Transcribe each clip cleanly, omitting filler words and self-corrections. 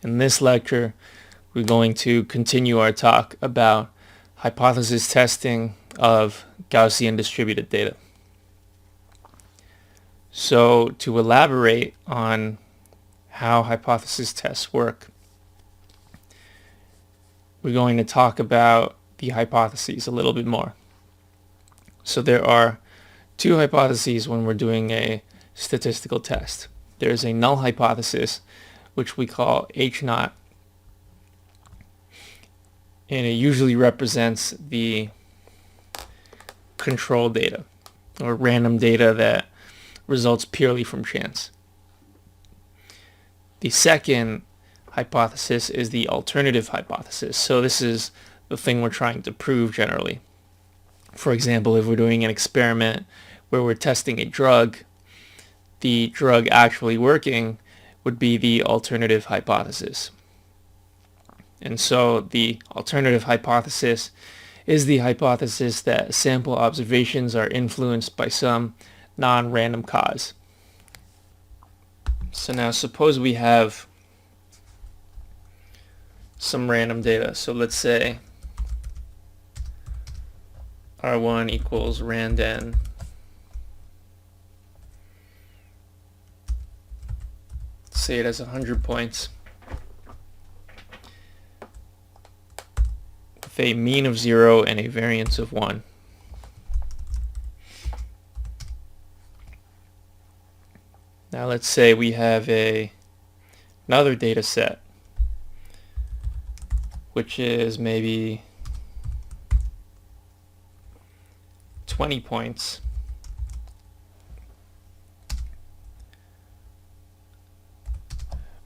In this lecture, we're going to continue our talk about hypothesis testing of Gaussian distributed data. So to elaborate on how hypothesis tests work, we're going to talk about the hypotheses a little bit more. So there are two hypotheses when we're doing a statistical test. There's a null hypothesis, which we call H0, and it usually represents the control data or random data that results purely from chance. The second hypothesis is the alternative hypothesis. So this is the thing we're trying to prove generally. For example, if we're doing an experiment where we're testing a drug, the drug actually working would be the alternative hypothesis. And so the alternative hypothesis is the hypothesis that sample observations are influenced by some non-random cause. So now suppose we have some random data. So let's say R1 equals rand_n. Say it has 100 points with a mean of 0 and a variance of 1. Now let's say we have another data set, which is maybe 20 points.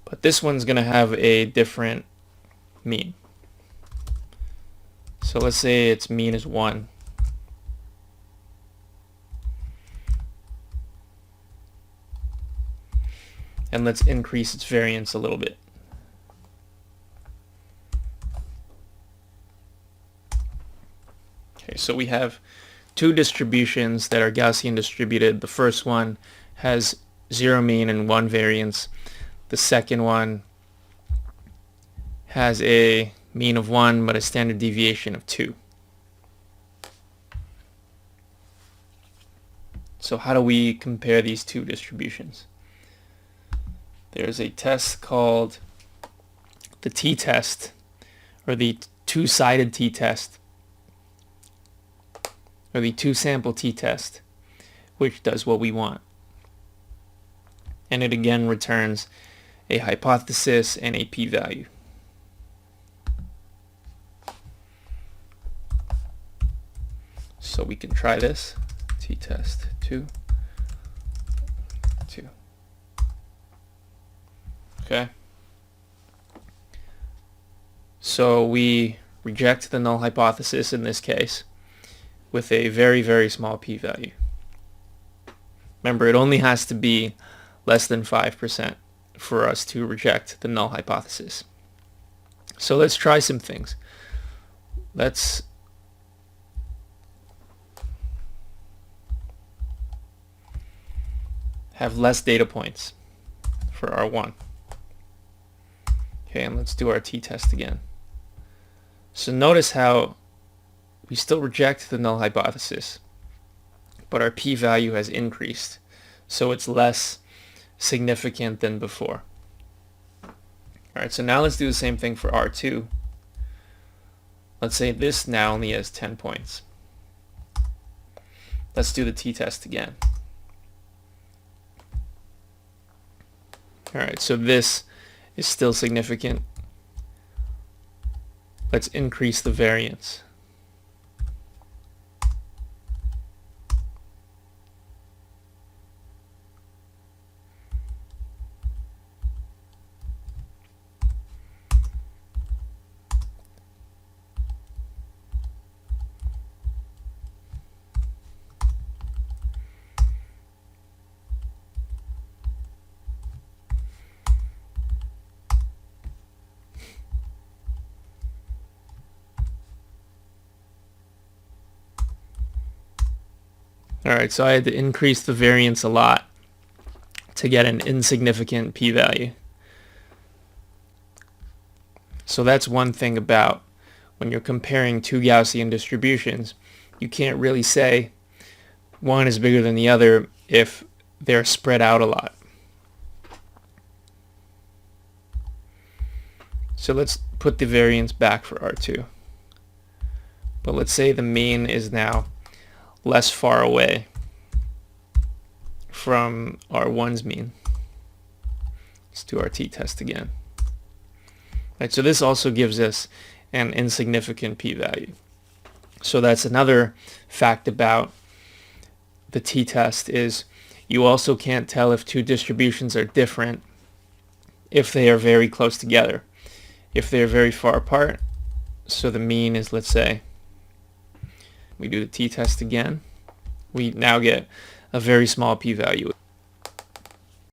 But this one's going to have a different mean. So let's say its mean is 1. And let's increase its variance a little bit. Okay, so we have two distributions that are Gaussian distributed. The first one has 0 mean and 1 variance. The second one has a mean of 1 but a standard deviation of 2. So how do we compare these two distributions? There's a test called the t-test, or the two-sided t-test, or the two-sample t-test, which does what we want. And it again returns a hypothesis and a p-value. So we can try this. T-test 2. Okay. So we reject the null hypothesis in this case with a very, very small p-value. Remember, it only has to be less than 5% for us to reject the null hypothesis. So let's try some things. Let's have less data points for R1. Okay, and let's do our t-test again. So notice how we still reject the null hypothesis, but our p-value has increased, so it's less significant than before. Alright, so now let's do the same thing for R2. Let's say this now only has 10 points. Let's do the t-test again. Alright, so this is still significant. Let's increase the variance. Alright, so I had to increase the variance a lot to get an insignificant p-value. So that's one thing about when you're comparing two Gaussian distributions. You can't really say one is bigger than the other if they're spread out a lot. So let's put the variance back for R2. But let's say the mean is now less far away from R1's mean. Let's do our t-test again. Right, so this also gives us an insignificant p-value. So that's another fact about the t-test, is you also can't tell if two distributions are different if they are very close together. If they're very far apart, so the mean is, let's say, we do the t-test again, we now get a very small p-value.